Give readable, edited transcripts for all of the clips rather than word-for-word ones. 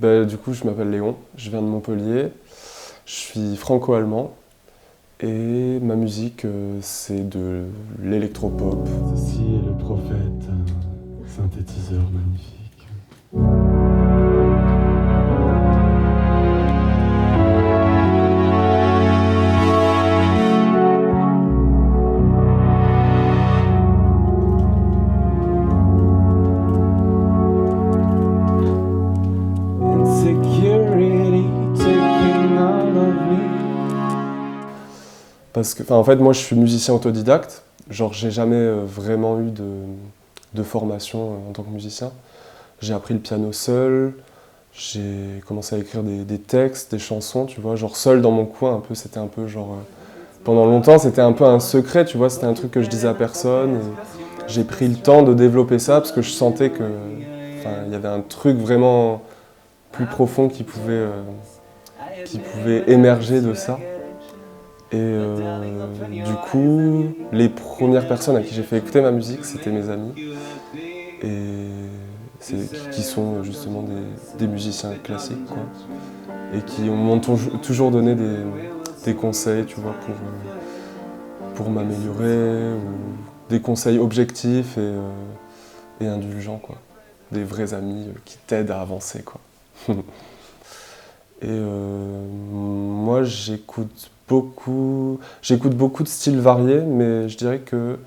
Du coup, je m'appelle Léon, je viens de Montpellier, je suis franco-allemand et ma musique, c'est de l'électropop. Ceci est le Prophète, un synthétiseur magnifique. Parce que, en fait, moi, je suis musicien autodidacte. Genre, j'ai jamais vraiment eu de formation en tant que musicien. J'ai appris le piano seul. J'ai commencé à écrire des textes, des chansons, tu vois, genre seul dans mon coin. Un peu, c'était un peu genre. Pendant longtemps, c'était un peu un secret, tu vois. C'était un truc que je disais à personne. Et j'ai pris le temps de développer ça parce que je sentais que, il y avait un truc vraiment plus profond qui pouvait émerger de ça. Et du coup, les premières personnes à qui j'ai fait écouter ma musique, c'était mes amis. Et qui sont justement des musiciens classiques, quoi. Et qui m'ont toujours donné des conseils, tu vois, pour m'améliorer, ou des conseils objectifs et indulgents, quoi. Des vrais amis qui t'aident à avancer, quoi. Et moi, j'écoute beaucoup de styles variés, mais je dirais que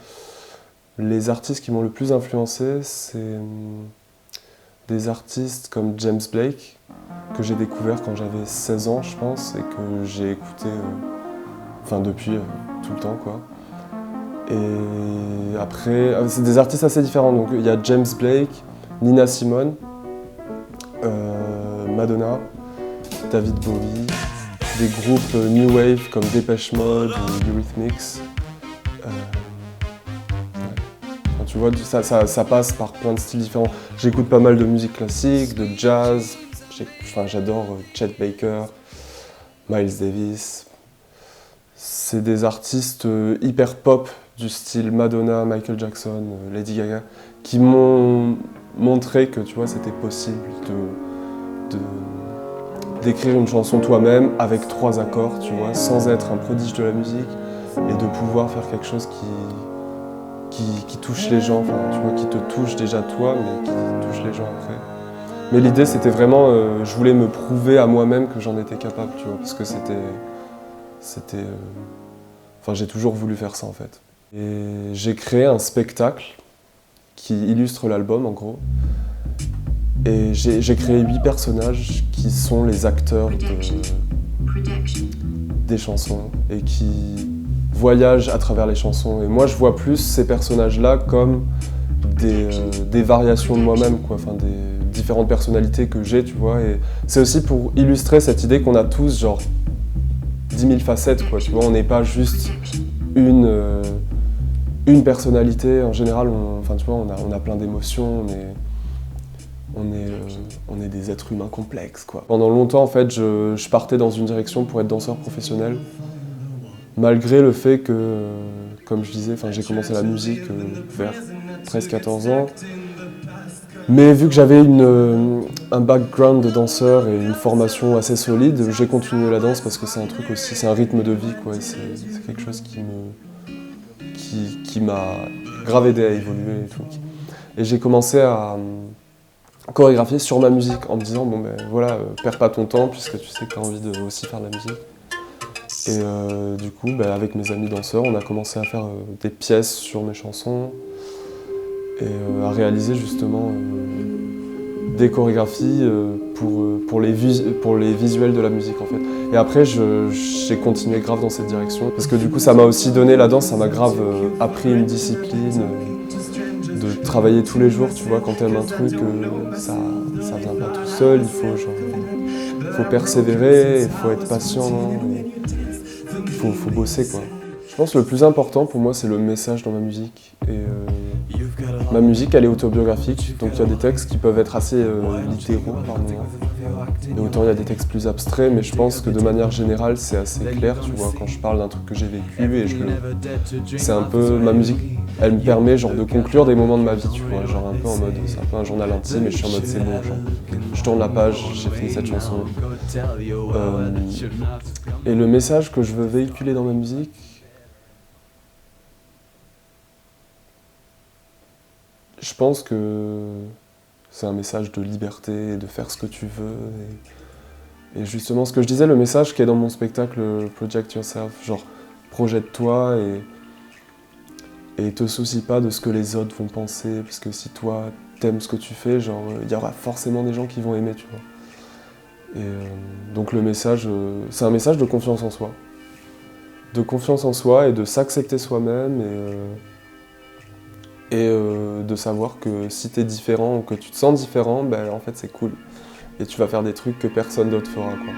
les artistes qui m'ont le plus influencé, c'est des artistes comme James Blake, que j'ai découvert quand j'avais 16 ans, je pense, et que j'ai écouté depuis tout le temps, quoi. Et après, c'est des artistes assez différents. Donc il y a James Blake, Nina Simone, Madonna, David Bowie, des groupes New Wave comme Depeche Mode ou Eurythmics. Tu vois, ça passe par plein de styles différents. J'écoute pas mal de musique classique, de jazz. J'adore Chet Baker, Miles Davis. C'est des artistes hyper pop du style Madonna, Michael Jackson, Lady Gaga, qui m'ont montré que, tu vois, c'était possible d'écrire une chanson toi-même avec 3 accords, tu vois, sans être un prodige de la musique, et de pouvoir faire quelque chose qui touche les gens, tu vois, qui te touche déjà toi, mais qui touche les gens après. Mais l'idée, c'était vraiment, je voulais me prouver à moi-même que j'en étais capable, tu vois, parce que j'ai toujours voulu faire ça, en fait. Et j'ai créé un spectacle qui illustre l'album, en gros. Et j'ai créé 8 personnages qui sont les acteurs des chansons et qui voyagent à travers les chansons. Et moi, je vois plus ces personnages-là comme des variations de moi-même, quoi. Des différentes personnalités que j'ai, tu vois. Et c'est aussi pour illustrer cette idée qu'on a tous, genre, 10 000 facettes, quoi. Tu vois, on n'est pas juste une personnalité. En général, on a plein d'émotions. On est des êtres humains complexes, quoi. Pendant longtemps, en fait, je partais dans une direction pour être danseur professionnel, malgré le fait que, comme je disais, j'ai commencé la musique vers 13-14 ans. Mais vu que j'avais un background de danseur et une formation assez solide, j'ai continué la danse parce que c'est un truc aussi, c'est un rythme de vie, quoi. Et c'est quelque chose qui m'a grave aidé à évoluer et tout. Et j'ai commencé à chorégraphier sur ma musique en me disant perds pas ton temps puisque tu sais que tu as envie de aussi faire de la musique. Et du coup, avec mes amis danseurs, on a commencé à faire des pièces sur mes chansons et à réaliser justement des chorégraphies pour les visuels de la musique, en fait. Et après, j'ai continué grave dans cette direction parce que du coup, ça m'a aussi donné la danse, ça m'a grave appris une discipline. De travailler tous les jours, tu vois, quand t'aimes un truc, ça vient pas tout seul, il faut persévérer, il faut être patient, il faut bosser, quoi. Je pense que le plus important pour moi, c'est le message dans ma musique. Et ma musique, elle est autobiographique, donc il y a des textes qui peuvent être assez littéraux par moments. Et autant il y a des textes plus abstraits, mais je pense que de manière générale, c'est assez clair, tu vois, quand je parle d'un truc que j'ai vécu, et c'est un peu ma musique elle me permet genre de conclure des moments de ma vie, tu vois, genre un peu en mode, c'est un peu un journal intime et je suis en mode c'est bon, genre, je tourne la page, j'ai fini cette chanson. Et le message que je veux véhiculer dans ma musique, je pense que c'est un message de liberté, de faire ce que tu veux. Et justement, ce que je disais, le message qui est dans mon spectacle Project Yourself, genre projette-toi et te soucie pas de ce que les autres vont penser, parce que si toi t'aimes ce que tu fais, genre il y aura forcément des gens qui vont aimer, tu vois. Et donc le message, c'est un message de confiance en soi. De confiance en soi et de s'accepter soi-même et de savoir que si t'es différent ou que tu te sens différent, ben en fait c'est cool. Et tu vas faire des trucs que personne d'autre fera, quoi.